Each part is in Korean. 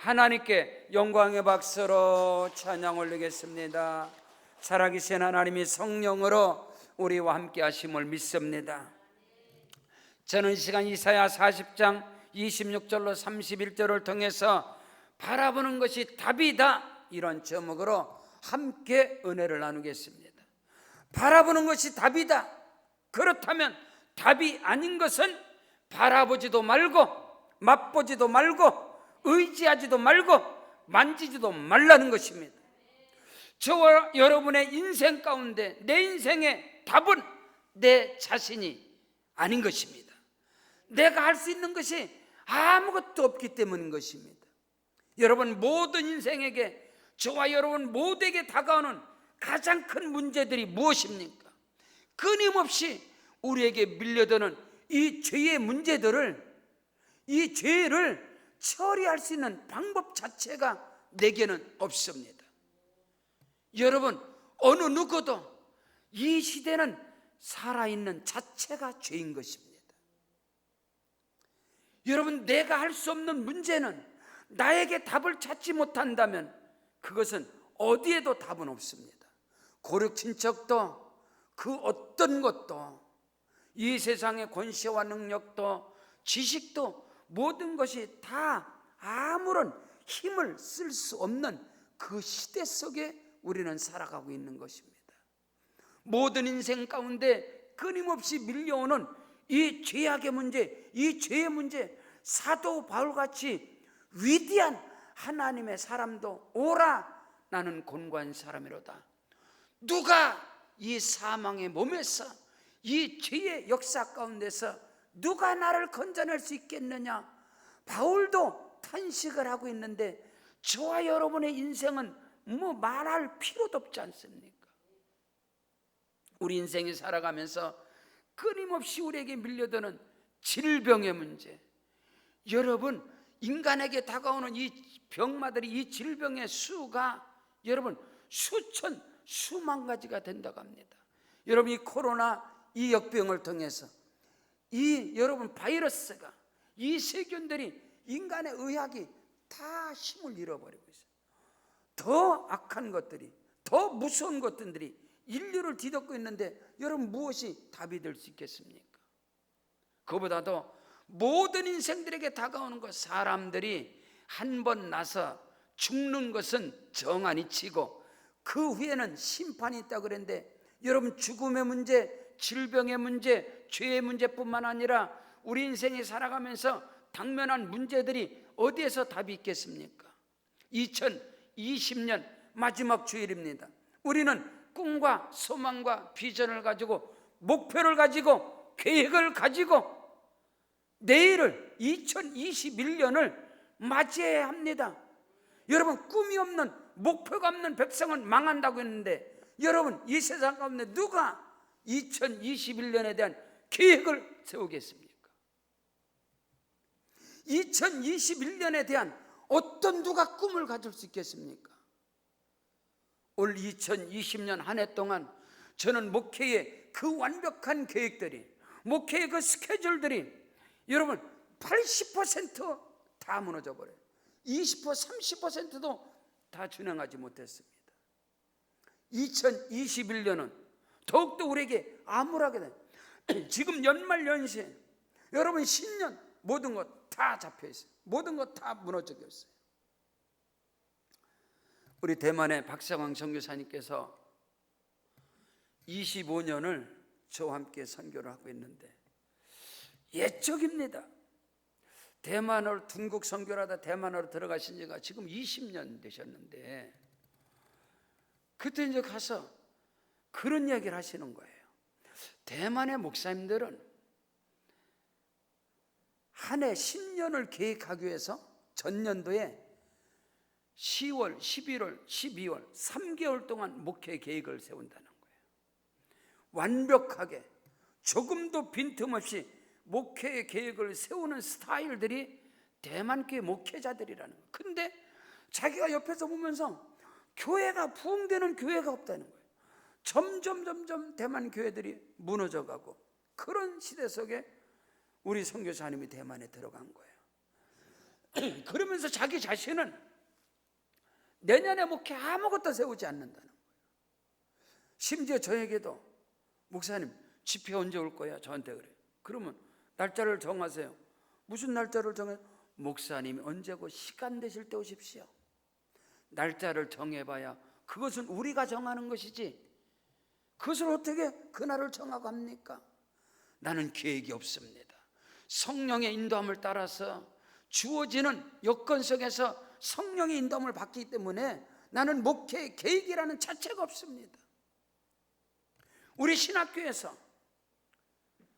하나님께 영광의 박수로 찬양 올리겠습니다. 살아계신 하나님이 성령으로 우리와 함께 하심을 믿습니다. 저는 이 시간 이사야 40장 26절로 31절을 통해서 바라보는 것이 답이다, 이런 제목으로 함께 은혜를 나누겠습니다. 바라보는 것이 답이다. 그렇다면 답이 아닌 것은 바라보지도 말고 맛보지도 말고 의지하지도 말고 만지지도 말라는 것입니다. 저와 여러분의 인생 가운데 내 인생의 답은 내 자신이 아닌 것입니다. 내가 할 수 있는 것이 아무것도 없기 때문인 것입니다. 여러분, 모든 인생에게, 저와 여러분 모두에게 다가오는 가장 큰 문제들이 무엇입니까? 끊임없이 우리에게 밀려드는 이 죄의 문제들을, 이 죄를 처리할 수 있는 방법 자체가 내게는 없습니다. 여러분, 어느 누구도 이 시대는 살아있는 자체가 죄인 것입니다. 여러분, 내가 할 수 없는 문제는, 나에게 답을 찾지 못한다면 그것은 어디에도 답은 없습니다. 고륙 친척도 그 어떤 것도, 이 세상의 권세와 능력도 지식도 모든 것이 다 아무런 힘을 쓸 수 없는 그 시대 속에 우리는 살아가고 있는 것입니다. 모든 인생 가운데 끊임없이 밀려오는 이 죄악의 문제, 이 죄의 문제, 사도 바울같이 위대한 하나님의 사람도 오라, 나는 곤고한 사람이로다. 누가 이 사망의 몸에서, 이 죄의 역사 가운데서 누가 나를 건져낼 수 있겠느냐? 바울도 탄식을 하고 있는데 저와 여러분의 인생은 뭐 말할 필요도 없지 않습니까? 우리 인생이 살아가면서 끊임없이 우리에게 밀려드는 질병의 문제, 여러분, 인간에게 다가오는 이 병마들이, 이 질병의 수가 여러분 수천, 수만 가지가 된다고 합니다. 여러분, 이 코로나, 이 역병을 통해서 이 여러분 바이러스가, 이 세균들이 인간의 의학이 다 힘을 잃어버리고 있어요. 더 악한 것들이, 더 무서운 것들이 인류를 뒤덮고 있는데 여러분, 무엇이 답이 될 수 있겠습니까? 그보다도 모든 인생들에게 다가오는 것, 사람들이 한 번 나서 죽는 것은 정한이 치고 그 후에는 심판이 있다고 그랬는데, 여러분, 죽음의 문제, 질병의 문제, 죄의 문제뿐만 아니라 우리 인생이 살아가면서 당면한 문제들이 어디에서 답이 있겠습니까? 2020년 마지막 주일입니다. 우리는 꿈과 소망과 비전을 가지고, 목표를 가지고, 계획을 가지고 내일을, 2021년을 맞이해야 합니다. 여러분, 꿈이 없는, 목표가 없는 백성은 망한다고 했는데, 여러분, 이 세상 가운데 누가 2021년에 대한 계획을 세우겠습니까? 2021년에 대한 어떤 누가 꿈을 가질 수 있겠습니까? 올 2020년 한 해 동안 저는 목회의 그 완벽한 계획들이, 목회의 그 스케줄들이 여러분 80% 무너져 버려요. 20%, 30%도 다 준행하지 못했습니다. 2021년은 더욱더 우리에게 암울하게 돼. 지금 연말연시에 여러분 신년 모든 것 다 잡혀있어요. 모든 것 다 무너져 있어요. 우리 대만의 박상황 선교사님께서 25년을 저와 함께 선교를 하고 있는데, 옛적입니다. 대만으로, 중국 선교를 하다 대만으로 들어가신 지가 지금 20년 되셨는데, 그때 이제 가서 그런 이야기를 하시는 거예요. 대만의 목사님들은 한 해 10년을 계획하기 위해서 전년도에 10월, 11월, 12월 3개월 동안 목회 계획을 세운다는 거예요. 완벽하게 조금도 빈틈없이 목회 계획을 세우는 스타일들이 대만교회 목회자들이라는 거예요. 근데 자기가 옆에서 보면서 교회가 부흥되는 교회가 없다는 거예요. 점점 대만 교회들이 무너져가고, 그런 시대 속에 우리 선교사님이 대만에 들어간 거예요. 그러면서 자기 자신은 내년에 목회 아무것도 세우지 않는다는 거예요. 심지어 저에게도 목사님 집회 언제 올 거야? 저한테 그래요. 그러면 날짜를 정하세요. 무슨 날짜를 정해요? 목사님이 언제고 시간 되실 때 오십시오. 날짜를 정해봐야 그것은 우리가 정하는 것이지 그것을 어떻게 그날을 정하고 합니까? 나는 계획이 없습니다. 성령의 인도함을 따라서 주어지는 여건 속에서 성령의 인도함을 받기 때문에 나는 목회의 계획이라는 자체가 없습니다. 우리 신학교에서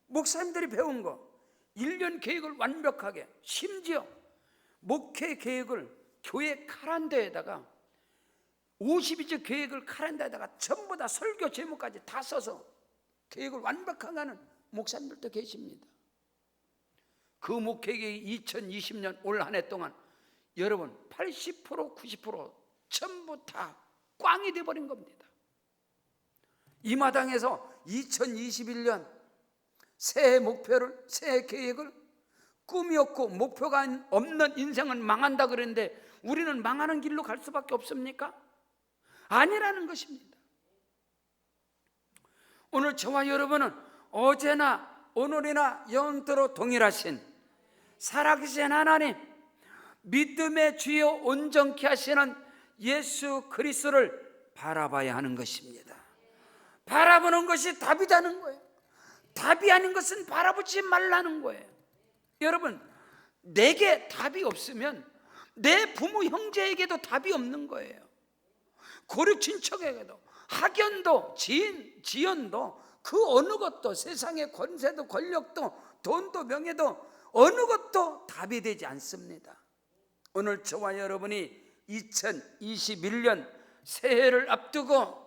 목사님들이 배운 거 1년 계획을 완벽하게, 심지어 목회 계획을 교회 카란다에다가 52주 계획을 카란다에다가 전부 다 설교 제목까지 다 써서 계획을 완벽하게 하는 목사님들도 계십니다. 그 목회계획이 2020년 올 한 해 동안 여러분 80% 90% 전부 다 꽝이 돼버린 겁니다. 이 마당에서 2021년 새해 목표를, 새해 계획을 꿈이 없고 목표가 없는 인생은 망한다 그랬는데 우리는 망하는 길로 갈 수밖에 없습니까? 아니라는 것입니다. 오늘 저와 여러분은 어제나 오늘이나 영원토록 동일하신 살아계신 하나님, 믿음의 주여 온전케 하시는 예수 그리스도를 바라봐야 하는 것입니다. 바라보는 것이 답이라는 거예요. 답이 아닌 것은 바라보지 말라는 거예요. 여러분, 내게 답이 없으면 내 부모 형제에게도 답이 없는 거예요. 고륙 친척에게도, 학연도, 지인, 지연도, 그 어느 것도, 세상의 권세도 권력도 돈도 명예도 어느 것도 답이 되지 않습니다. 오늘 저와 여러분이 2021년 새해를 앞두고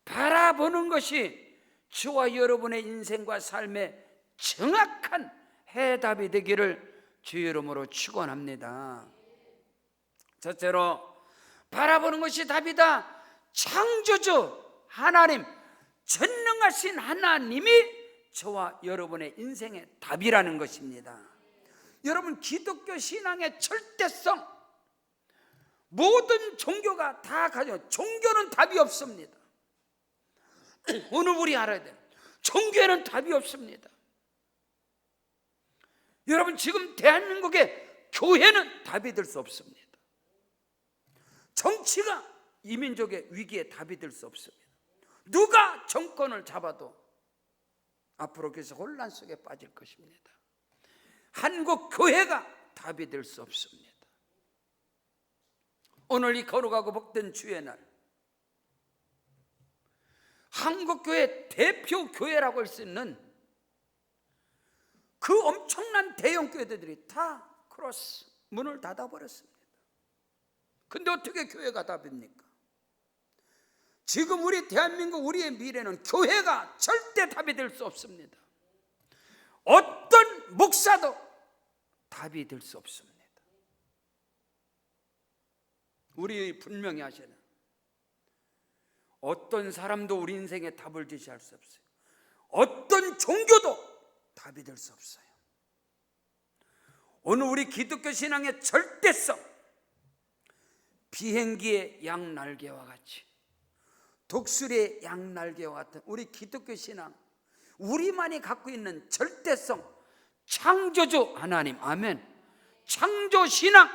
바라보는 것이 저와 여러분의 인생과 삶의 정확한 해답이 되기를 주의 이름으로 축원합니다. 첫째로 바라보는 것이 답이다. 창조주 하나님, 전능하신 하나님이 저와 여러분의 인생의 답이라는 것입니다. 여러분, 기독교 신앙의 절대성, 모든 종교가 다 가져, 종교는 답이 없습니다. 오늘 우리 알아야 돼요. 종교에는 답이 없습니다. 여러분, 지금 대한민국의 교회는 답이 될 수 없습니다. 정치가 이 민족의 위기에 답이 될 수 없습니다. 누가 정권을 잡아도 앞으로 계속 혼란 속에 빠질 것입니다. 한국 교회가 답이 될 수 없습니다. 오늘 이 거룩하고 복된 주의 날, 한국교회 대표 교회라고 할 수 있는 그 엄청난 대형 교회들이 다 크로스 문을 닫아버렸습니다. 근데 어떻게 교회가 답입니까? 지금 우리 대한민국, 우리의 미래는 교회가 절대 답이 될 수 없습니다. 어떤 목사도 답이 될 수 없습니다. 우리 분명히 하시는 어떤 사람도 우리 인생에 답을 제시할 수 없어요. 어떤 종교도 답이 될 수 없어요. 오늘 우리 기독교 신앙의 절대성, 비행기의 양날개와 같이, 독수리의 양날개와 같은 우리 기독교 신앙, 우리만이 갖고 있는 절대성, 창조주 하나님, 아멘. 창조 신앙,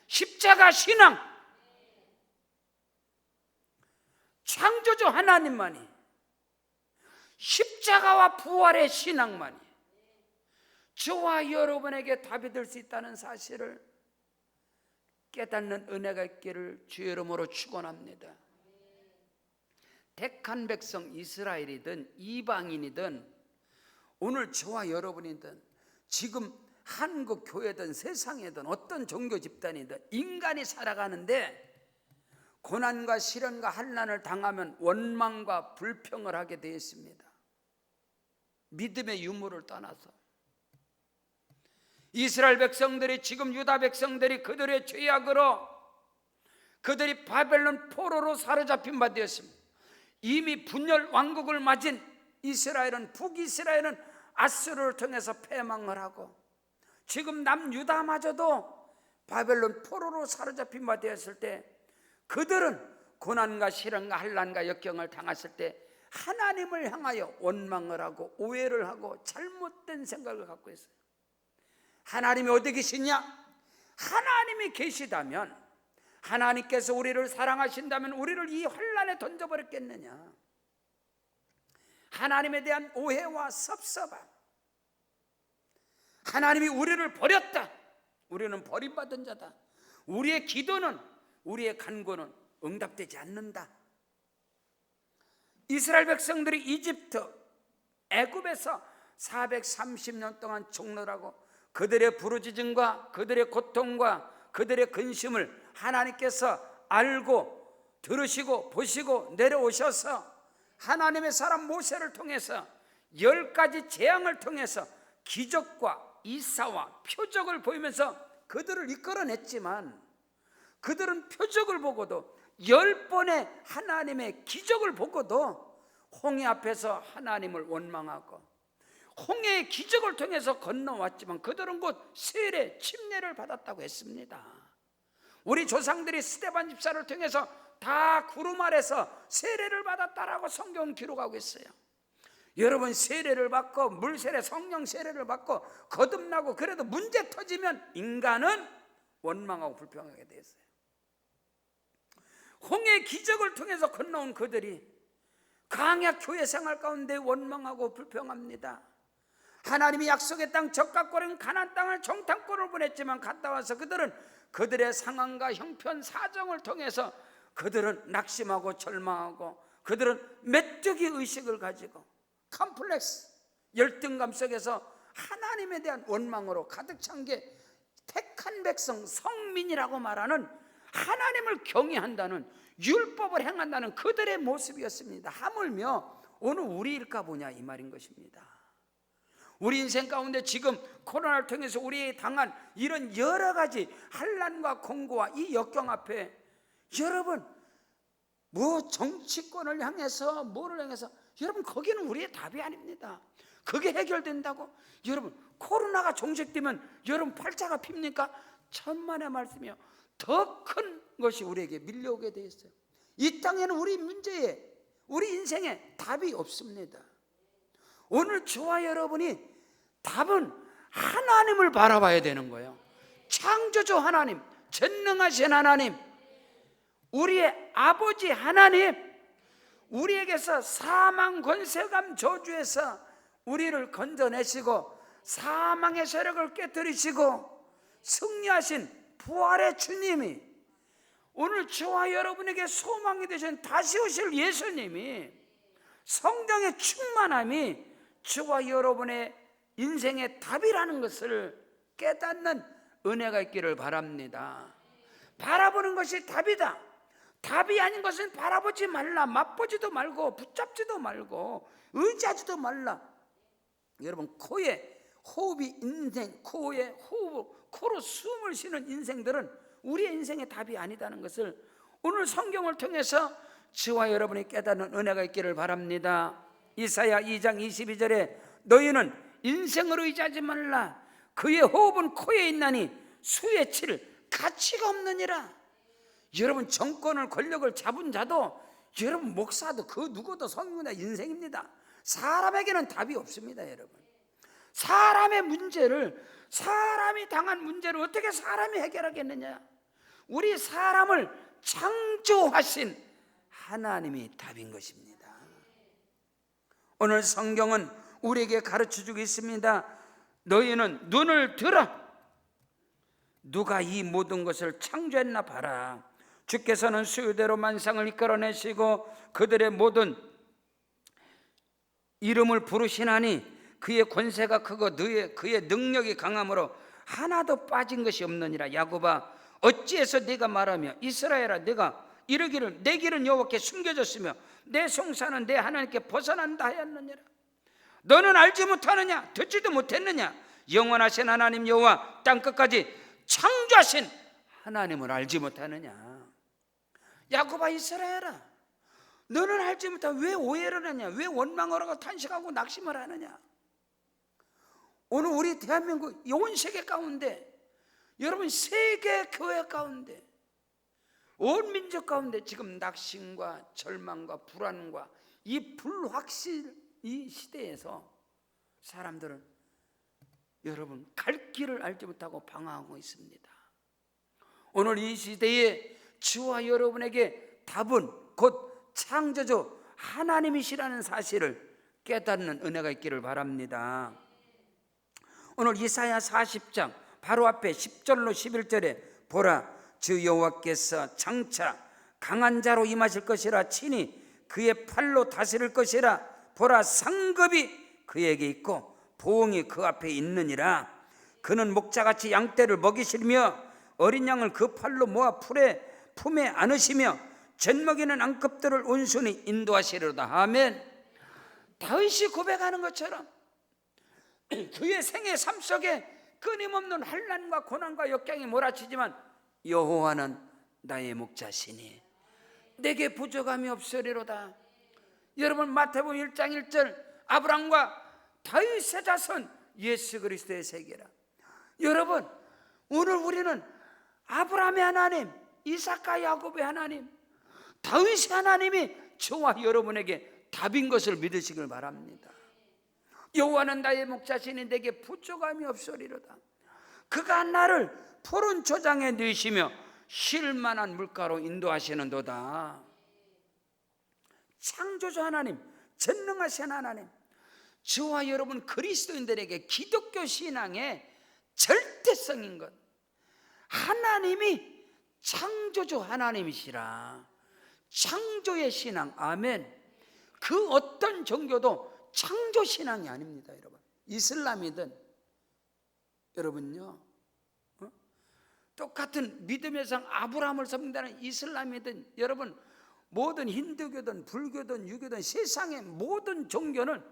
십자가 신앙, 창조주 하나님만이, 십자가와 부활의 신앙만이 저와 여러분에게 답이 될 수 있다는 사실을 깨닫는 은혜가 있기를 주의 이름으로 축원합니다. 택한 백성 이스라엘이든 이방인이든 오늘 저와 여러분이든 지금 한국 교회든 세상이든 어떤 종교 집단이든 인간이 살아가는데 고난과 시련과 환난을 당하면 원망과 불평을 하게 되어 있습니다. 믿음의 유무를 떠나서 이스라엘 백성들이, 지금 유다 백성들이 그들의 죄악으로 그들이 바벨론 포로로 사로잡힌 바 되었습니다. 이미 분열 왕국을 맞은 이스라엘은, 북이스라엘은 아수르를 통해서 패망을 하고 지금 남유다마저도 바벨론 포로로 사로잡힌 바 되었을 때 그들은 고난과 시련과 환난과 역경을 당했을 때 하나님을 향하여 원망을 하고 오해를 하고 잘못된 생각을 갖고 있어요. 하나님이 어디 계시냐? 하나님이 계시다면, 하나님께서 우리를 사랑하신다면 우리를 이 환난에 던져버렸겠느냐? 하나님에 대한 오해와 섭섭함, 하나님이 우리를 버렸다, 우리는 버림받은 자다, 우리의 기도는, 우리의 간구는 응답되지 않는다. 이스라엘 백성들이 이집트, 애굽에서 430년 동안 종노라고 그들의 부르짖음과 그들의 고통과 그들의 근심을 하나님께서 알고 들으시고 보시고 내려오셔서 하나님의 사람 모세를 통해서 10가지 재앙을 통해서 기적과 이사와 표적을 보이면서 그들을 이끌어냈지만, 그들은 표적을 보고도 10번의 하나님의 기적을 보고도 홍해 앞에서 하나님을 원망하고 홍해의 기적을 통해서 건너왔지만 그들은 곧 세례, 침례를 받았다고 했습니다. 우리 조상들이 스데반 집사를 통해서 다 구름 아래서 세례를 받았다라고 성경은 기록하고 있어요. 여러분, 세례를 받고 물세례, 성령 세례를 받고 거듭나고 그래도 문제 터지면 인간은 원망하고 불평하게 돼 있어요. 홍해의 기적을 통해서 건너온 그들이 강약 교회 생활 가운데 원망하고 불평합니다. 하나님이 약속의 땅 적각거린 가나안 땅을 정탐꾼을 보냈지만 갔다 와서 그들은 그들의 상황과 형편 사정을 통해서 그들은 낙심하고 절망하고 그들은 메뚜기 의식을 가지고 컴플렉스, 열등감 속에서 하나님에 대한 원망으로 가득 찬 게 택한 백성, 성민이라고 말하는 하나님을 경외한다는, 율법을 행한다는 그들의 모습이었습니다. 하물며 오늘 우리일까 보냐 이 말인 것입니다. 우리 인생 가운데 지금 코로나를 통해서 우리에 당한 이런 여러 가지 환난과 공고와 이 역경 앞에 여러분, 뭐 정치권을 향해서 뭐를 향해서, 여러분 거기는 우리의 답이 아닙니다. 그게 해결된다고? 여러분, 코로나가 종식되면 여러분 팔자가 핍니까? 천만의 말씀이요, 더 큰 것이 우리에게 밀려오게 되어 있어요. 이 땅에는 우리 문제에, 우리 인생에 답이 없습니다. 오늘 저와 여러분이 답은 하나님을 바라봐야 되는 거예요. 창조주 하나님, 전능하신 하나님, 우리의 아버지 하나님, 우리에게서 사망 권세감 저주에서 우리를 건져내시고 사망의 세력을 깨뜨리시고 승리하신 부활의 주님이, 오늘 저와 여러분에게 소망이 되신 다시 오실 예수님이, 성령의 충만함이 저와 여러분의 인생의 답이라는 것을 깨닫는 은혜가 있기를 바랍니다. 바라보는 것이 답이다. 답이 아닌 것은 바라보지 말라, 맛보지도 말고 붙잡지도 말고 의지하지도 말라. 여러분, 코에 호흡이 인생, 코에 호흡, 코로 숨을 쉬는 인생들은 우리의 인생의 답이 아니다는 것을 오늘 성경을 통해서 저와 여러분이 깨닫는 은혜가 있기를 바랍니다. 이사야 2장 22절에 너희는 인생을 의지하지 말라, 그의 호흡은 코에 있나니 수에 칠 가치가 없느니라. 여러분, 정권을, 권력을 잡은 자도, 여러분 목사도, 그 누구도 성인이나 인생입니다. 사람에게는 답이 없습니다. 여러분, 사람의 문제를, 사람이 당한 문제를 어떻게 사람이 해결하겠느냐? 우리 사람을 창조하신 하나님이 답인 것입니다. 오늘 성경은 우리에게 가르쳐주고 있습니다. 너희는 눈을 들어, 누가 이 모든 것을 창조했나 봐라. 주께서는 수요대로 만상을 이끌어내시고 그들의 모든 이름을 부르시나니 그의 권세가 크고 그의 능력이 강함으로 하나도 빠진 것이 없느니라. 야곱아, 어찌해서 네가 말하며 이스라엘아, 네가 이르기를 내 길은 여호와께 숨겨졌으며 내 송사는 내 하나님께 벗어난다 하였느니라. 너는 알지 못하느냐? 듣지도 못했느냐? 영원하신 하나님 여호와 땅끝까지 창조하신 하나님을 알지 못하느냐? 야곱아, 이스라엘아, 너는 알지 못하고 왜 오해를 하냐? 왜 원망을 하고 탄식하고 낙심을 하느냐? 오늘 우리 대한민국 온 세계 가운데, 여러분 세계 교회 가운데, 온 민족 가운데 지금 낙심과 절망과 불안과 이 불확실 이 시대에서 사람들은 여러분 갈 길을 알지 못하고 방황하고 있습니다. 오늘 이 시대에 저와 여러분에게 답은 곧 창조주 하나님이시라는 사실을 깨닫는 은혜가 있기를 바랍니다. 오늘 이사야 40장 바로 앞에 10절로 11절에 보라, 주 여호와께서 장차 강한 자로 임하실 것이라. 친히 그의 팔로 다스릴 것이라. 보라, 상급이 그에게 있고 보응이 그 앞에 있느니라. 그는 목자같이 양떼를 먹이시며 어린 양을 그 팔로 모아 품에 안으시며 젖먹이는 앙급들을 온순히 인도하시리로다. 아멘. 다윗이 고백하는 것처럼 그의 생애 삶 속에 끊임없는 환난과 고난과 역경이 몰아치지만 여호와는 나의 목자시니 내게 부족함이 없으리로다. 여러분, 마태복음 1장 1절 아브라함과 다윗의 자손 예수 그리스도의 세계라. 여러분, 오늘 우리는 아브라함의 하나님, 이삭과 야곱의 하나님, 다윗의 하나님이 저와 여러분에게 답인 것을 믿으시길 바랍니다. 여호와는 나의 목자시니 내게 부족함이 없으리로다. 그가 나를 푸른 초장에 누이시며 쉴 만한 물가로 인도하시는도다. 창조주 하나님, 전능하신 하나님, 저와 여러분 그리스도인들에게 기독교 신앙의 절대성인 것, 하나님이 창조주 하나님이시라. 창조의 신앙, 아멘. 그 어떤 종교도 창조 신앙이 아닙니다. 여러분, 이슬람이든 여러분요, 똑같은 믿음의 성 아브라함을 섬긴다는 이슬람이든 여러분, 모든 힌두교든 불교든 유교든 세상의 모든 종교는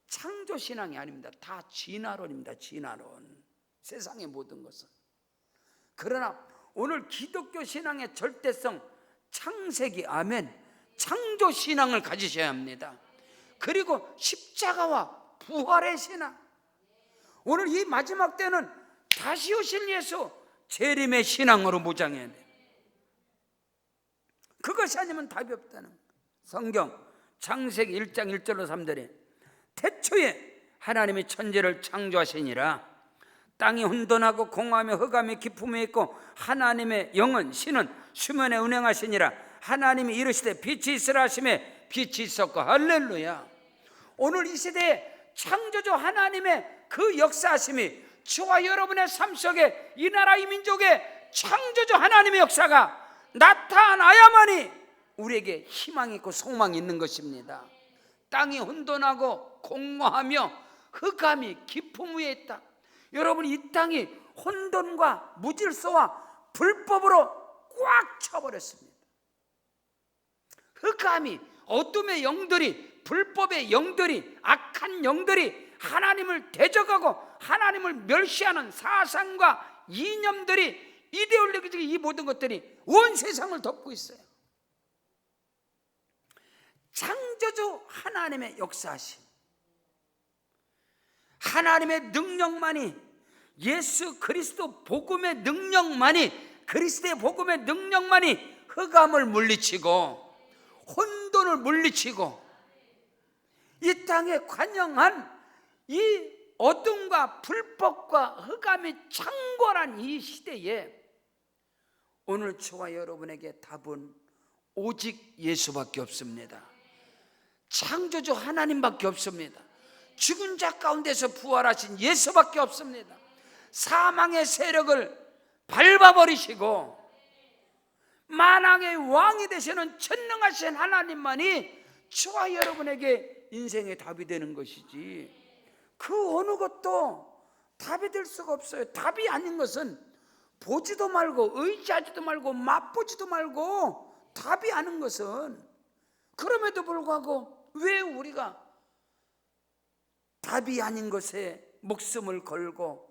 창조 신앙이 아닙니다. 다 진화론입니다. 진화론, 세상의 모든 것은. 그러나 오늘 기독교 신앙의 절대성, 창세기, 아멘, 창조 신앙을 가지셔야 합니다. 그리고 십자가와 부활의 신앙, 오늘 이 마지막 때는 다시 오실 예수 재림의 신앙으로 무장해야 돼. 그것이 아니면 답이 없다는 거예요. 성경 창세기 1장 1절로 3절에 태초에 하나님이 천지를 창조하시니라. 땅이 혼돈하고 공허하며 흑암이 깊음에 있고 하나님의 영은 신은 수면에 운행하시니라. 하나님이 이르시되 빛이 있으라 하시매 빛이 있었고. 할렐루야. 오늘 이 시대에 창조주 하나님의 그 역사하심이 저와 여러분의 삶 속에 이 나라 이 민족의 창조주 하나님의 역사가 나타나야만이 우리에게 희망이 있고 소망이 있는 것입니다. 땅이 혼돈하고 공허하며 흑암이 깊음 위에 있다. 여러분, 이 땅이 혼돈과 무질서와 불법으로 꽉 차버렸습니다. 흑암이, 어둠의 영들이, 불법의 영들이, 악한 영들이 하나님을 대적하고 하나님을 멸시하는 사상과 이념들이, 이데올로기적 이 모든 것들이 온 세상을 덮고 있어요. 창조주 하나님의 역사하심, 하나님의 능력만이, 예수 그리스도 복음의 능력만이, 그리스도의 복음의 능력만이 흑암을 물리치고 혼돈을 물리치고 이 땅에 관영한 이 어둠과 불법과 흑암이 창궐한 이 시대에 오늘 저와 여러분에게 답은 오직 예수밖에 없습니다. 창조주 하나님밖에 없습니다. 죽은 자 가운데서 부활하신 예수밖에 없습니다. 사망의 세력을 밟아버리시고 만왕의 왕이 되시는 전능하신 하나님만이 저와 여러분에게 인생의 답이 되는 것이지, 그 어느 것도 답이 될 수가 없어요. 답이 아닌 것은 보지도 말고 의지하지도 말고 맛보지도 말고 답이 아닌 것은, 그럼에도 불구하고 왜 우리가 답이 아닌 것에 목숨을 걸고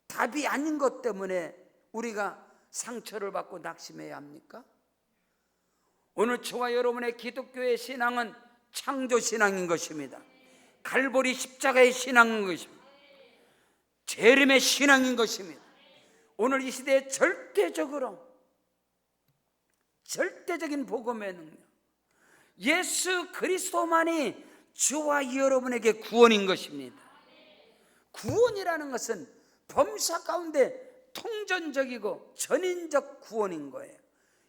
답이 아닌 것 때문에 우리가 상처를 받고 낙심해야 합니까? 오늘 저와 여러분의 기독교의 신앙은 창조 신앙인 것입니다. 갈보리 십자가의 신앙인 것입니다. 재림의 신앙인 것입니다. 오늘 이 시대에 절대적인 복음의 능력, 예수 그리스도만이 저와 여러분에게 구원인 것입니다. 구원이라는 것은 범사 가운데 통전적이고 전인적 구원인 거예요.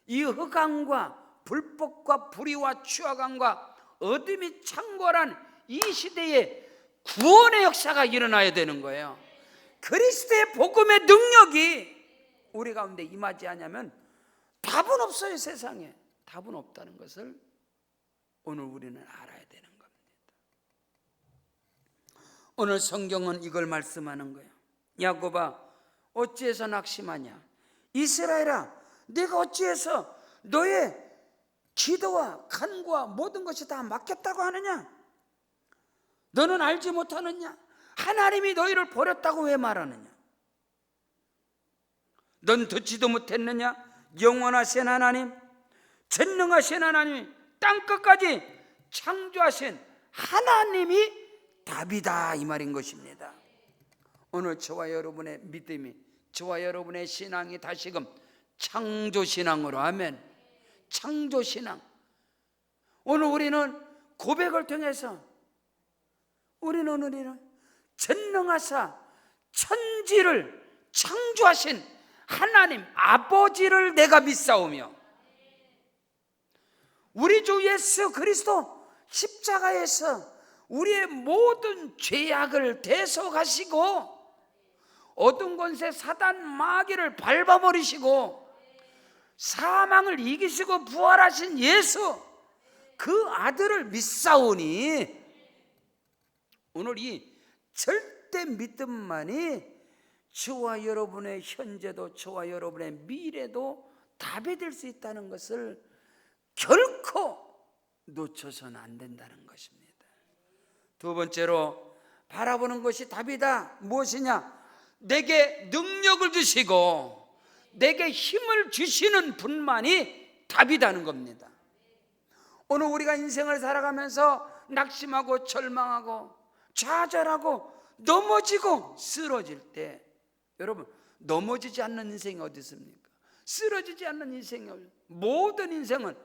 이 흑암과 불법과 불의와 추악함과 어둠이 창궐한 이 시대에 구원의 역사가 일어나야 되는 거예요. 그리스도의 복음의 능력이 우리 가운데 임하지 않으면 답은 없어요. 세상에 답은 없다는 것을 오늘 우리는 알아야 되는 겁니다. 오늘 성경은 이걸 말씀하는 거예요. 야곱아, 어찌해서 낙심하냐? 이스라엘아, 내가 어찌해서 너의 기도와 간구와 모든 것이 다 막혔다고 하느냐? 너는 알지 못하느냐? 하나님이 너희를 버렸다고 왜 말하느냐? 넌 듣지도 못했느냐? 영원하신 하나님, 전능하신 하나님, 땅끝까지 창조하신 하나님이 답이다, 이 말인 것입니다. 오늘 저와 여러분의 믿음이, 저와 여러분의 신앙이 다시금 창조신앙으로, 아멘, 창조신앙. 오늘 우리는 고백을 통해서 우리는 전능하사 천지를 창조하신 하나님 아버지를 내가 믿사오며, 우리 주 예수 그리스도 십자가에서 우리의 모든 죄악을 대속하시고 어둠 권세 사단 마귀를 밟아버리시고 사망을 이기시고 부활하신 예수, 그 아들을 믿사오니 오늘 이 절대 믿음만이 저와 여러분의 현재도 저와 여러분의 미래도 답이 될 수 있다는 것을 결코 놓쳐서는 안 된다는 것입니다. 두 번째로 바라보는 것이 답이다. 무엇이냐? 내게 능력을 주시고 내게 힘을 주시는 분만이 답이다는 겁니다. 오늘 우리가 인생을 살아가면서 낙심하고 절망하고 좌절하고 넘어지고 쓰러질 때, 여러분, 넘어지지 않는 인생이 어디 있습니까? 쓰러지지 않는 인생이, 모든 인생은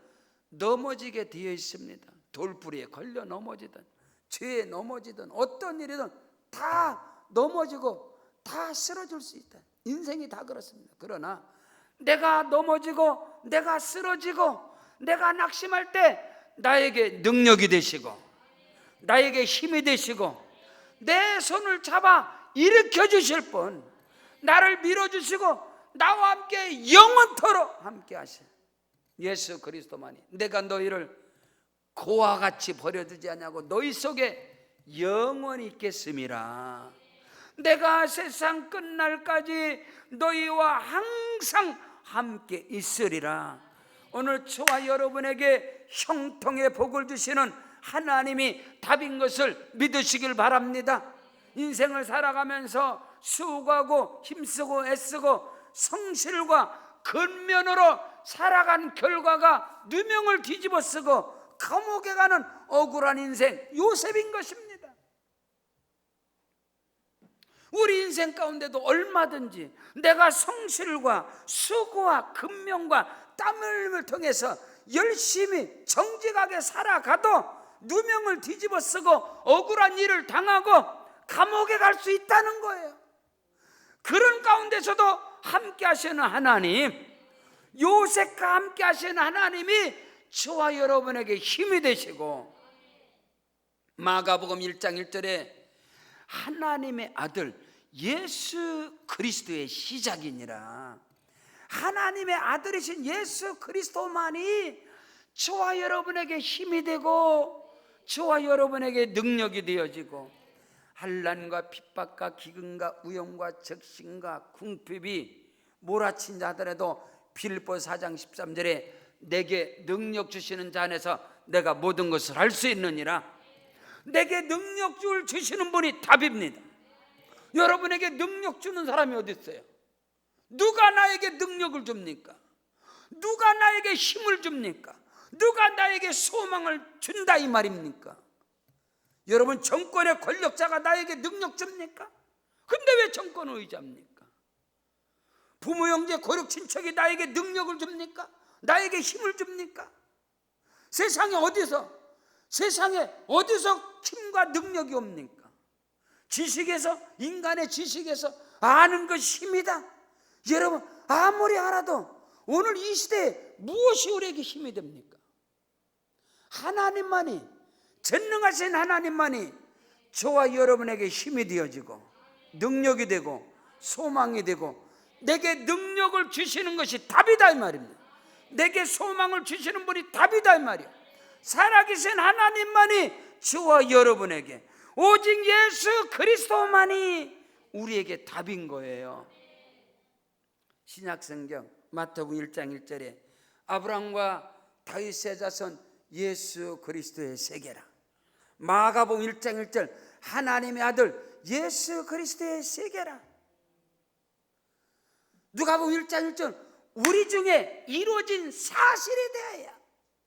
넘어지게 되어 있습니다. 돌부리에 걸려 넘어지든 죄에 넘어지든 어떤 일이든 다 넘어지고 다 쓰러질 수 있다. 인생이 다 그렇습니다. 그러나 내가 넘어지고 내가 쓰러지고 내가 낙심할 때 나에게 능력이 되시고 나에게 힘이 되시고 내 손을 잡아 일으켜 주실 분, 나를 밀어주시고 나와 함께 영원토록 함께 하실 예수 그리스도만이, 내가 너희를 고와 같이 버려두지 않냐고 너희 속에 영원히 있겠음이라. 내가 세상 끝날까지 너희와 항상 함께 있으리라. 오늘 저와 여러분에게 형통의 복을 주시는 하나님이 답인 것을 믿으시길 바랍니다. 인생을 살아가면서 수고하고 힘쓰고 애쓰고 성실과 근면으로 살아간 결과가 누명을 뒤집어 쓰고 감옥에 가는 억울한 인생, 요셉인 것입니다. 우리 인생 가운데도 얼마든지 내가 성실과 수고와 근면과 땀을 통해서 열심히 정직하게 살아가도 누명을 뒤집어 쓰고 억울한 일을 당하고 감옥에 갈 수 있다는 거예요. 그런 가운데서도 함께 하시는 하나님, 요셉과 함께 하시는 하나님이 저와 여러분에게 힘이 되시고, 마가복음 1장 1절에 하나님의 아들 예수 그리스도의 시작이니라. 하나님의 아들이신 예수 그리스도만이 저와 여러분에게 힘이 되고 저와 여러분에게 능력이 되어지고, 환난과 핍박과 기근과 위험과 적신과 궁핍이 몰아친다 하더라도 빌립보 4장 13절에 내게 능력 주시는 자 안에서 내가 모든 것을 할 수 있느니라. 내게 능력을 주시는 분이 답입니다. 여러분에게 능력 주는 사람이 어디 있어요? 누가 나에게 능력을 줍니까? 누가 나에게 힘을 줍니까? 누가 나에게 소망을 준다 이 말입니까? 여러분, 정권의 권력자가 나에게 능력 줍니까? 근데 왜 정권을 의지합니까? 부모, 형제, 고륙, 친척이 나에게 능력을 줍니까? 나에게 힘을 줍니까? 세상에 어디서 힘과 능력이 옵니까? 지식에서, 인간의 지식에서 아는 것이 힘이다. 여러분, 아무리 알아도 오늘 이 시대에 무엇이 우리에게 힘이 됩니까? 하나님만이, 전능하신 하나님만이 저와 여러분에게 힘이 되어지고 능력이 되고 소망이 되고, 내게 능력을 주시는 것이 답이다 이 말입니다. 내게 소망을 주시는 분이 답이다 이 말이에요. 살아계신 하나님만이 저와 여러분에게, 오직 예수 그리스도만이 우리에게 답인 거예요. 신약성경 마태복음 1장 1절에 아브라함과 다윗의 자손 예수 그리스도의 세계라. 마가복음 1장 1절 하나님의 아들 예수 그리스도의 세계라. 누가복음 1장 1절 우리 중에 이루어진 사실에 대하여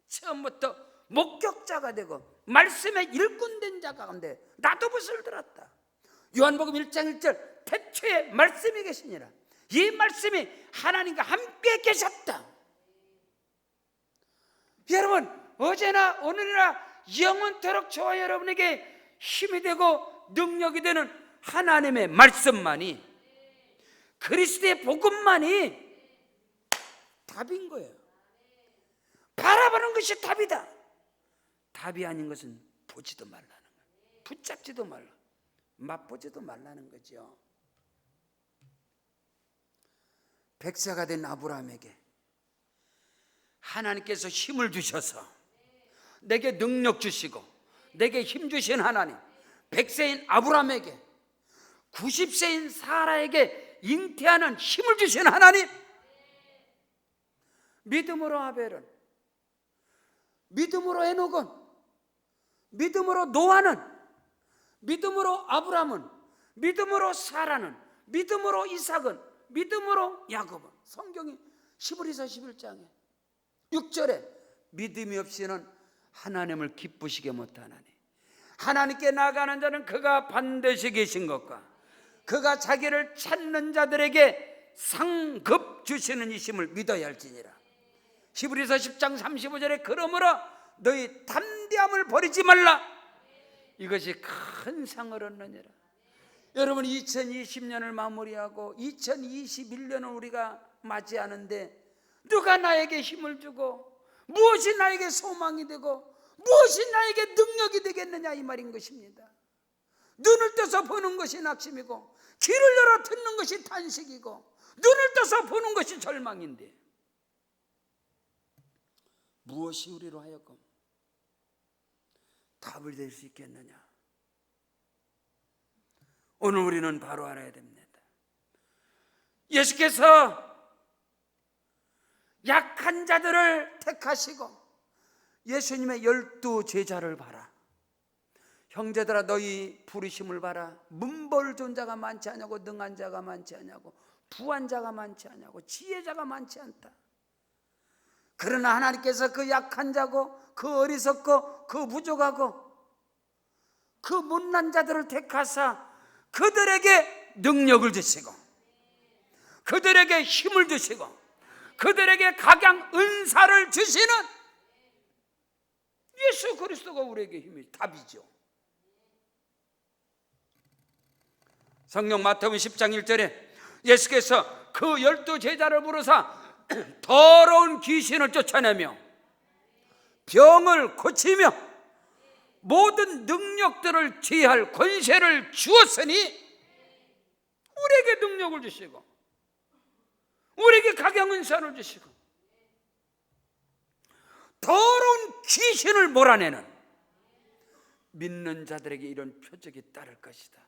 처음부터 목격자가 되고 말씀에 일꾼된 자 가운데 나도 붓을 들었다. 요한복음 1장 1절 태초에 말씀이 계시니라. 이 말씀이 하나님과 함께 계셨다. 여러분, 어제나 오늘이나 영원토록 저와 여러분에게 힘이 되고 능력이 되는 하나님의 말씀만이, 그리스도의 복음만이 답인 거예요. 바라보는 것이 답이다. 답이 아닌 것은 보지도 말라는 거예요. 붙잡지도 말라, 맛보지도 말라는 거죠. 백세가 된 아브라함에게 하나님께서 힘을 주셔서 내게 능력 주시고 내게 힘 주신 하나님, 백세인 아브라함에게 90세인 사라에게 잉태하는 힘을 주신 하나님, 믿음으로 아벨은, 믿음으로 에녹은, 믿음으로 노아는, 믿음으로 아브라함은, 믿음으로 사라는, 믿음으로 이삭은, 믿음으로 야곱은. 성경이 히브리서 11장에 6절에 믿음이 없이는 하나님을 기쁘시게 못하나니 하나님께 나아가는 자는 그가 반드시 계신 것과 그가 자기를 찾는 자들에게 상급 주시는 이심을 믿어야 할지니라. 히브리서 10장 35절에 그러므로 너희 담대함을 버리지 말라. 이것이 큰 상을 얻느니라. 여러분, 2020년을 마무리하고 2021년을 우리가 맞이하는데 누가 나에게 힘을 주고 무엇이 나에게 소망이 되고 무엇이 나에게 능력이 되겠느냐 이 말인 것입니다. 눈을 떠서 보는 것이 낙심이고 귀를 열어 듣는 것이 탄식이고 눈을 떠서 보는 것이 절망인데 무엇이 우리로 하여금 답을 될 수 있겠느냐? 오늘 우리는 바로 알아야 됩니다. 예수께서 약한 자들을 택하시고 예수님의 12 제자를 봐라. 형제들아 너희 부르심을 봐라. 문벌 좋은 자가 많지 않냐고, 능한 자가 많지 않냐고, 부한 자가 많지 않냐고, 지혜자가 많지 않다. 그러나 하나님께서 그 약한 자고 그 어리석고 그 부족하고 그 못난 자들을 택하사 그들에게 능력을 주시고 그들에게 힘을 주시고 그들에게 각양 은사를 주시는 예수 그리스도가 우리에게 힘이 답이죠. 성경 마태복음 10장 1절에 예수께서 그 12 제자를 부르사 더러운 귀신을 쫓아내며 병을 고치며 모든 능력들을 취할 권세를 주었으니 우리에게 능력을 주시고 우리에게 각양은사를 주시고 더러운 귀신을 몰아내는 믿는 자들에게 이런 표적이 따를 것이다.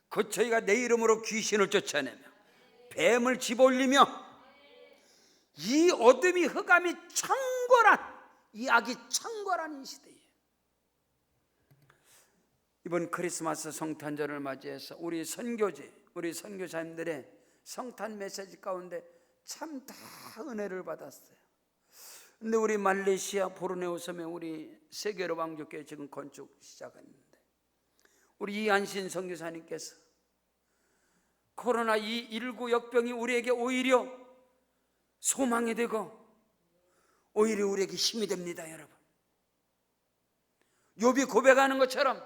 그 저희가 내 이름으로 귀신을 쫓아내며 뱀을 집어올리며 이 어둠이 흑암이 창궐한 이 악이 창궐한 이 시대에 이번 크리스마스 성탄절을 맞이해서 우리 선교지, 우리 선교사님들의 성탄 메시지 가운데 참 다 은혜를 받았어요. 근데 우리 말레이시아 보르네오 섬에 우리 세계로 왕족교회 지금 건축 시작했는데 우리 이한신 선교사님께서 코로나19 역병이 우리에게 오히려 소망이 되고 오히려 우리에게 힘이 됩니다. 여러분, 욥이 고백하는 것처럼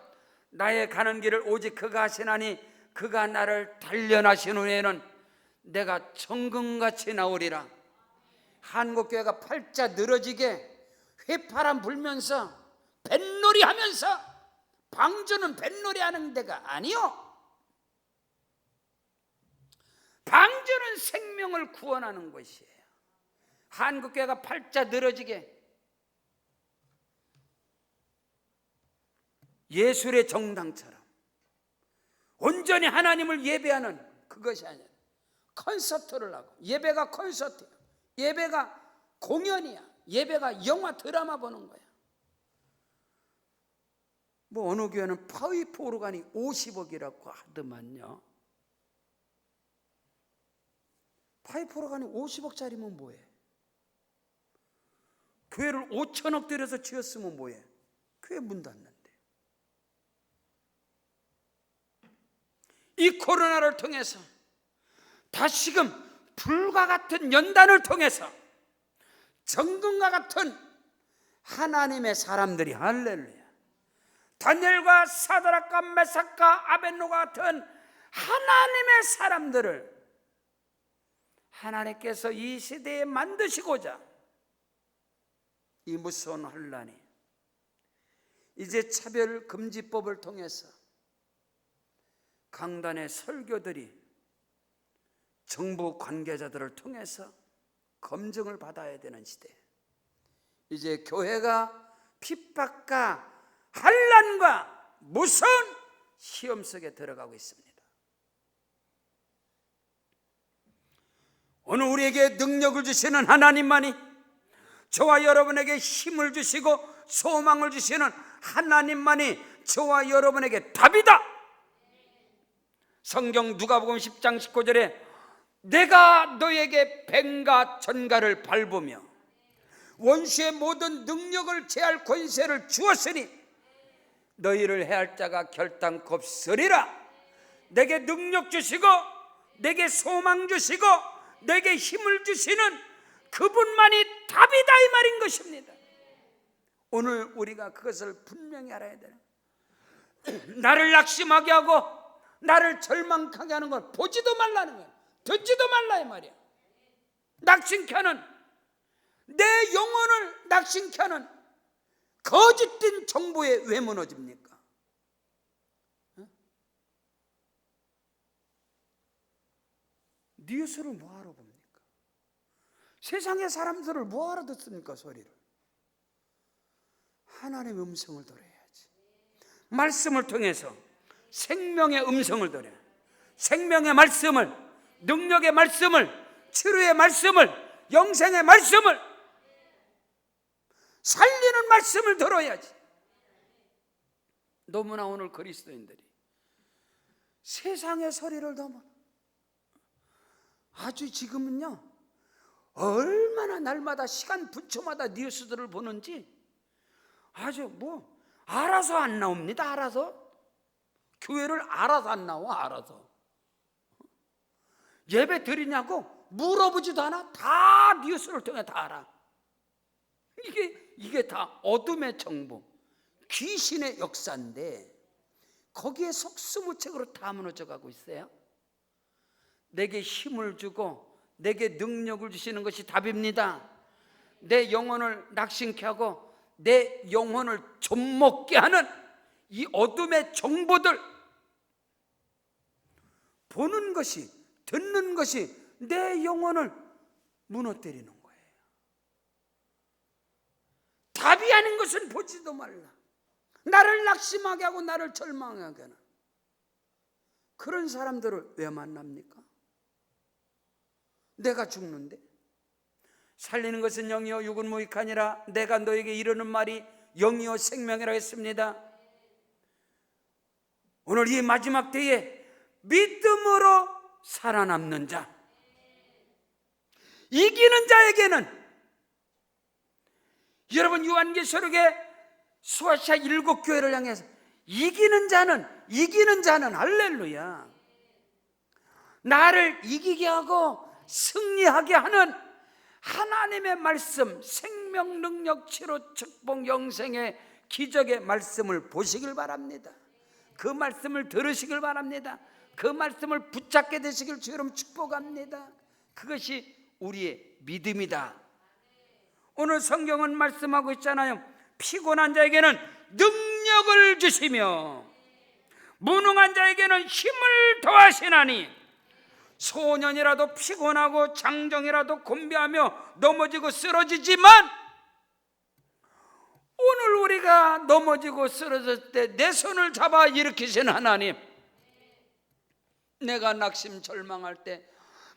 나의 가는 길을 오직 그가 하시나니 그가 나를 단련하신 후에는 내가 정금같이 나오리라. 한국교회가 팔자 늘어지게 휘파람 불면서 뱃놀이 하면서, 방주는 뱃놀이 하는 데가 아니요, 방주는 생명을 구원하는 것이에요. 한국교회가 팔자 늘어지게 예술의 정당처럼 온전히 하나님을 예배하는 그것이 아니라 콘서트를 하고, 예배가 콘서트야, 예배가 공연이야, 예배가 영화 드라마 보는 거야. 뭐 어느 교회는 파이프 오르간이 50억이라고 하더만요. 파이프 오르간이 50억짜리면 뭐해? 교회를 5천억 들여서 지었으면 뭐해? 교회 문 닫는데. 이 코로나를 통해서 다시금 불과 같은 연단을 통해서 정금과 같은 하나님의 사람들이, 할렐루야, 다니엘과 사드락과 메삭과 아벳노가 같은 하나님의 사람들을 하나님께서 이 시대에 만드시고자 이 무서운 혼란이 이제 차별금지법을 통해서 강단의 설교들이 정부 관계자들을 통해서 검증을 받아야 되는 시대, 이제 교회가 핍박과 환난과 무서운 시험 속에 들어가고 있습니다. 오늘 우리에게 능력을 주시는 하나님만이, 저와 여러분에게 힘을 주시고 소망을 주시는 하나님만이 저와 여러분에게 답이다. 성경 누가복음 10장 19절에 내가 너에게 뱀과 전갈을 밟으며 원수의 모든 능력을 제할 권세를 주었으니 너희를 해할 자가 결단코 없으리라. 내게 능력 주시고 내게 소망 주시고 내게 힘을 주시는 그분만이 답이다, 이 말인 것입니다. 오늘 우리가 그것을 분명히 알아야 돼요. 나를 낙심하게 하고 나를 절망하게 하는 건 보지도 말라는 거야, 듣지도 말라 이 말이야. 낙심케 하는, 내 영혼을 낙심케 하는 거짓된 정보에 왜 무너집니까? 뉴스를 뭐하러 봅니까? 세상의 사람들을 뭐하러 듣습니까? 소리를. 하나님의 음성을 들어야지. 말씀을 통해서 생명의 음성을 들어야, 생명의 말씀을, 능력의 말씀을, 치료의 말씀을, 영생의 말씀을, 살리는 말씀을 들어야지. 너무나 오늘 그리스도인들이 세상의 소리를 너무, 아주 지금은요 얼마나 날마다 시간 분초마다 뉴스들을 보는지 아주 뭐 알아서 안 나옵니다. 알아서 교회를 알아서 안 나와. 알아서 예배 드리냐고 물어보지도 않아. 다 뉴스를 통해 다 알아. 이게 다 어둠의 정보, 귀신의 역사인데 거기에 속수무책으로 다 무너져 가고 있어요. 내게 힘을 주고 내게 능력을 주시는 것이 답입니다. 내 영혼을 낙심케 하고 내 영혼을 좀먹게 하는 이 어둠의 정보들, 보는 것이, 듣는 것이 내 영혼을 무너뜨리는 거예요. 답이 아닌 것은 보지도 말라. 나를 낙심하게 하고 나를 절망하게 하는 그런 사람들을 왜 만납니까? 내가 죽는데 살리는 것은 영이요 육은 무익하니라. 내가 너에게 이르는 말이 영이요 생명이라 했습니다. 오늘 이 마지막 때에 믿음으로 살아남는 자, 이기는 자에게는, 여러분 요한계시록에 수아시아 7교회를 향해서 이기는 자는 할렐루야, 나를 이기게 하고 승리하게 하는 하나님의 말씀, 생명, 능력, 치료, 축복, 영생의 기적의 말씀을 보시길 바랍니다. 그 말씀을 들으시길 바랍니다. 그 말씀을 붙잡게 되시길 주 여러분 축복합니다. 그것이 우리의 믿음이다. 오늘 성경은 말씀하고 있잖아요. 피곤한 자에게는 능력을 주시며 무능한 자에게는 힘을 더하시나니, 소년이라도 피곤하고 장정이라도 곤비하며 넘어지고 쓰러지지만, 오늘 우리가 넘어지고 쓰러질 때 내 손을 잡아 일으키시는 하나님, 내가 낙심 절망할 때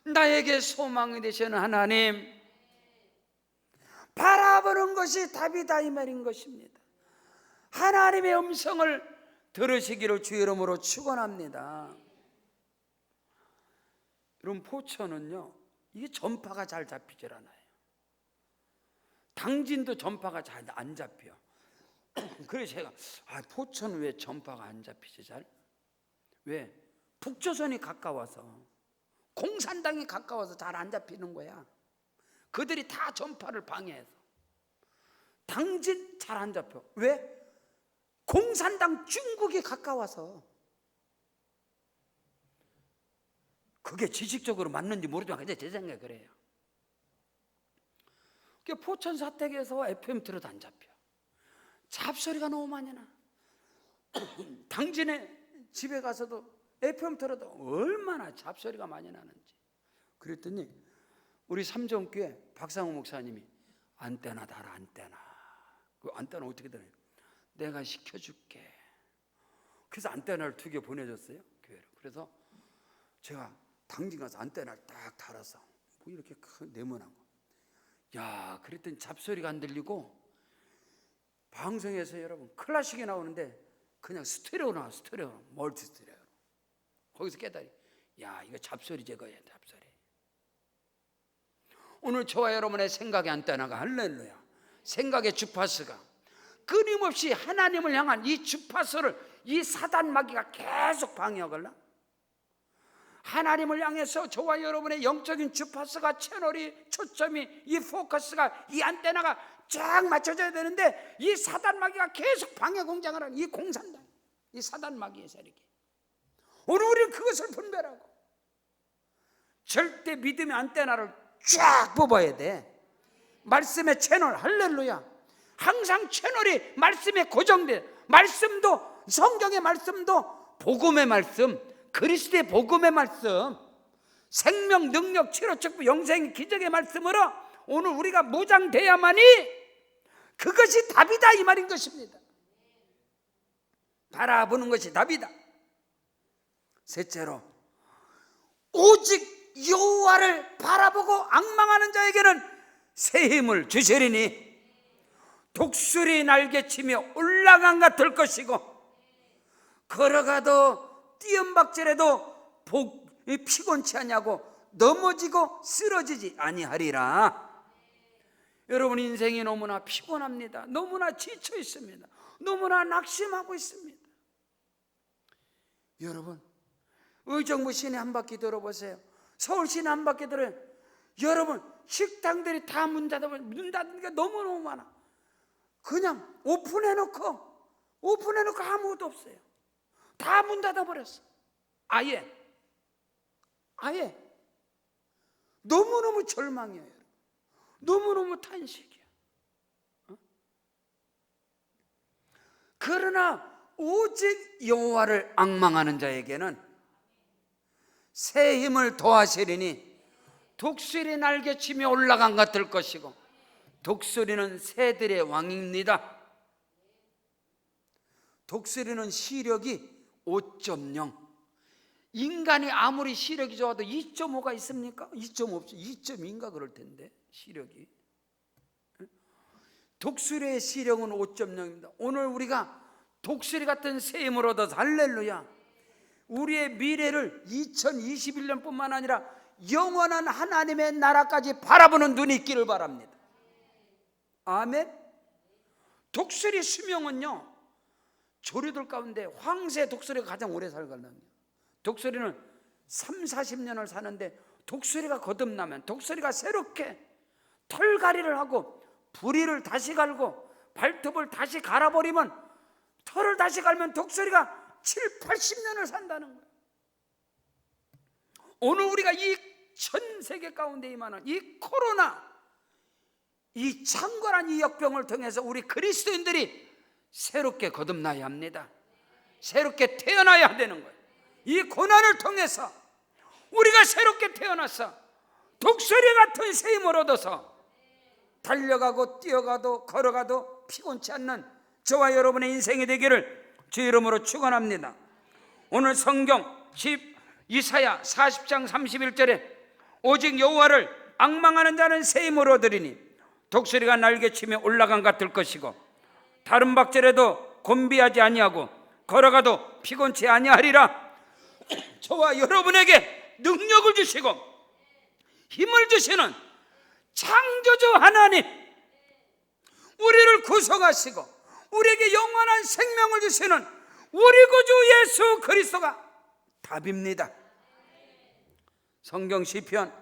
나에게 소망이 되시는 하나님, 바라보는 것이 답이다, 이 말인 것입니다. 하나님의 음성을 들으시기를 주 이름으로 축원합니다. 여러분, 포천은요, 이게 전파가 잘 잡히질 않아요. 당진도 전파가 잘 안 잡혀. 그래서 제가 포천 왜 전파가 안 잡히지 잘? 왜? 북조선이 가까워서, 공산당이 가까워서 잘 안 잡히는 거야. 그들이 다 전파를 방해해서. 당진 잘 안 잡혀. 왜? 공산당 중국이 가까워서. 그게 지식적으로 맞는지 모르지만 제 생각에 그래요. 포천 사택에서 FM 들어도 안 잡혀. 잡소리가 너무 많이 나. 당진에 집에 가서도 FM 들어도 얼마나 잡소리가 많이 나는지. 그랬더니 우리 삼정교회 박상호 목사님이 안테나 달아, 안테나. 그 안테나 어떻게 되나요? 내가 시켜줄게. 그래서 안테나를 2개 보내줬어요, 교회로. 그래서 제가 당진 가서 안테나를 딱 달아서 뭐 이렇게 큰 네모난 거. 야, 그랬더니 잡소리가 안 들리고, 방송에서 여러분 클래식이 나오는데 그냥 스테레오 나와. 스테레오, 멀티 스테레오. 거기서 깨달이, 야, 이거 잡소리 제거해야 돼, 잡소리. 오늘 저와 여러분의 생각의 안테나가, 할렐루야, 생각의 주파수가 끊임없이 하나님을 향한 이 주파수를 이 사단 마귀가 계속 방해하걸라. 하나님을 향해서 저와 여러분의 영적인 주파수가, 채널이, 초점이, 이 포커스가, 이 안테나가 쫙 맞춰져야 되는데, 이 사단 마귀가 계속 방해 공장을 하는 이 공산당, 이 사단 마귀의 세력이. 오늘 우리는 그것을 분별하고 절대 믿음의 안테나를 쫙 뽑아야 돼. 말씀의 채널, 할렐루야. 항상 채널이 말씀에 고정돼. 말씀도, 성경의 말씀도 복음의 말씀, 그리스도의 복음의 말씀, 생명, 능력, 치료, 축복, 영생, 기적의 말씀으로 오늘 우리가 무장돼야만이 그것이 답이다, 이 말인 것입니다. 바라보는 것이 답이다. 셋째로, 오직 여호와를 바라보고 앙망하는 자에게는 새 힘을 주시리니 독수리 날개치며 올라간 같을 것이고, 걸어가도 띄엄박질해도 피곤치 아니하고 넘어지고 쓰러지지 아니하리라. 여러분, 인생이 너무나 피곤합니다. 너무나 지쳐 있습니다. 너무나 낙심하고 있습니다. 여러분, 의정부 시내 한 바퀴 돌아보세요. 서울 시내 한 바퀴 돌아요. 여러분, 식당들이 다 문 닫는 게 너무너무 많아. 그냥 오픈해놓고 아무것도 없어요. 다 문 닫아버렸어. 아예 너무너무 절망이에요. 너무너무 탄식이야. 그러나 오직 여호와를 앙망하는 자에게는 새 힘을 더하시리니 독수리 날개치며 올라간 같을 것이고, 독수리는 새들의 왕입니다. 독수리는 시력이 5.0. 인간이 아무리 시력이 좋아도 2.5가 있습니까? 2.5 없죠. 2.2인가 그럴 텐데, 시력이. 독수리의 시력은 5.0입니다. 오늘 우리가 독수리 같은 새 힘을 얻어서, 할렐루야, 우리의 미래를 2021년뿐만 아니라 영원한 하나님의 나라까지 바라보는 눈이 있기를 바랍니다. 아멘. 독수리 수명은요, 조류들 가운데 황새 독수리가 가장 오래 살거든요. 독수리는 30-40년을 사는데 독수리가 거듭나면 독수리가 새롭게 털갈이를 하고 부리를 다시 갈고 발톱을 다시 갈아버리면, 털을 다시 갈면 독수리가 70-80년을 산다는 거예요. 오늘 우리가 이 전 세계 가운데 임하는 이 코로나, 이 창궐한 이 역병을 통해서 우리 그리스도인들이 새롭게 거듭나야 합니다. 새롭게 태어나야 되는 거예요. 이 고난을 통해서 우리가 새롭게 태어나서 독수리 같은 새 힘을 얻어서 달려가고 뛰어가도 걸어가도 피곤치 않는 저와 여러분의 인생이 되기를 주 이름으로 축원합니다. 오늘 성경 이사야 40장 31절에 오직 여호와를 앙망하는 자는 새 힘을 얻으리니 독수리가 날개치며 올라간 같을 것이고 다른 박질에도 곤비하지 아니하고 걸어가도 피곤치 아니하리라. 저와 여러분에게 능력을 주시고 힘을 주시는 창조주 하나님, 우리를 구속하시고 우리에게 영원한 생명을 주시는 우리 구주 예수 그리스도가 답입니다. 성경 시편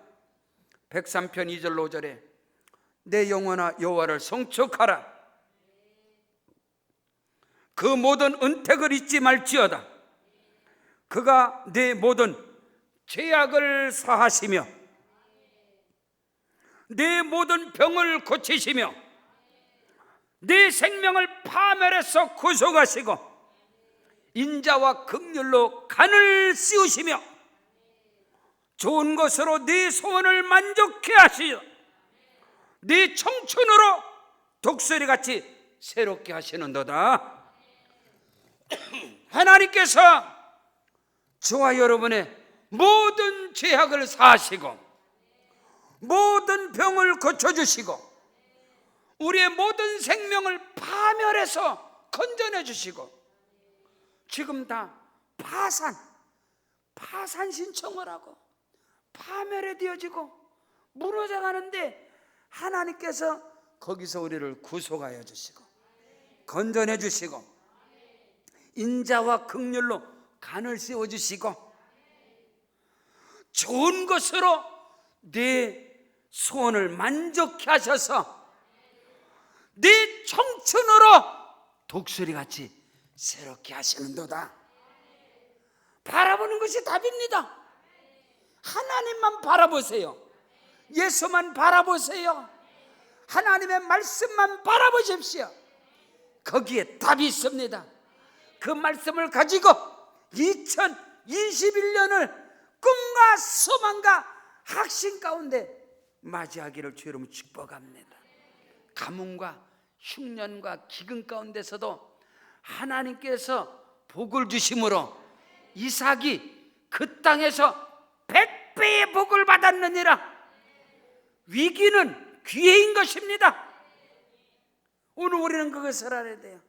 103편 2절 5절에 내 영혼아 여호와를 송축하라. 그 모든 은택을 잊지 말지어다. 그가 내 모든 죄악을 사하시며 내 모든 병을 고치시며 내 생명을 파멸해서 구속하시고 인자와 긍휼로 간을 씌우시며 좋은 것으로 네 소원을 만족케 하시며 네 청춘으로 독수리같이 새롭게 하시는도다. 하나님께서 저와 여러분의 모든 죄악을 사하시고 모든 병을 고쳐주시고 우리의 모든 생명을 파멸해서 건져내 주시고 지금 다 파산 신청을 하고 파멸에 되어지고 무너져가는데 하나님께서 거기서 우리를 구속하여 주시고 건져내 주시고 인자와 긍휼로 간을 씌워 주시고 좋은 것으로 네 소원을 만족케 하셔서 네 청춘으로 독수리같이 새롭게 하시는도다. 바라보는 것이 답입니다. 하나님만 바라보세요. 예수만 바라보세요. 하나님의 말씀만 바라보십시오. 거기에 답이 있습니다. 그 말씀을 가지고 2021년을 꿈과 소망과 확신 가운데 맞이하기를 주 이름으로 축복합니다. 가뭄과 흉년과 기근 가운데서도 하나님께서 복을 주심으로 이삭이 그 땅에서 100배의 복을 받았느니라. 위기는 기회인 것입니다. 오늘 우리는 그것을 알아야 돼요.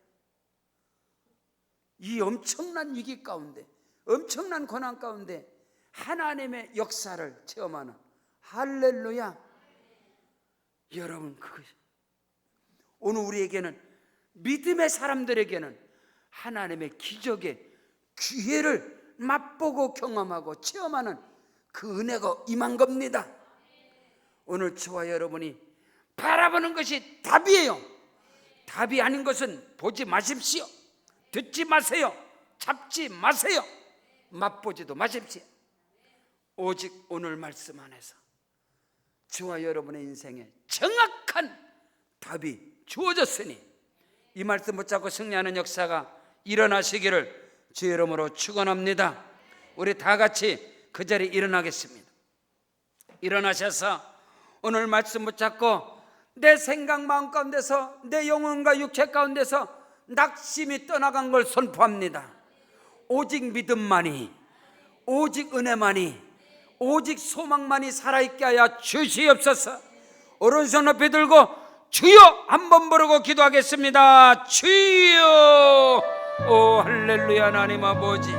이 엄청난 위기 가운데, 엄청난 고난 가운데 하나님의 역사를 체험하는, 할렐루야. 여러분, 그것이 오늘 우리에게는, 믿음의 사람들에게는 하나님의 기적의 기회를 맛보고 경험하고 체험하는 그 은혜가 임한 겁니다. 오늘 저와 여러분이 바라보는 것이 답이에요. 답이 아닌 것은 보지 마십시오. 듣지 마세요. 잡지 마세요. 맛보지도 마십시오. 오직 오늘 말씀 안에서 저와 여러분의 인생에 정확한 답이 주어졌으니 이 말씀 붙잡고 승리하는 역사가 일어나시기를 주 이름으로 축원합니다. 우리 다 같이 그 자리에 일어나겠습니다. 일어나셔서 오늘 말씀 붙잡고 내 생각 마음 가운데서 내 영혼과 육체 가운데서 낙심이 떠나간 걸 선포합니다. 오직 믿음만이, 오직 은혜만이, 오직 소망만이 살아있게 하여 주시옵소서. 오른손 높이 들고 주여 한번 부르고 기도하겠습니다. 주여. 오 할렐루야. 하나님 아버지,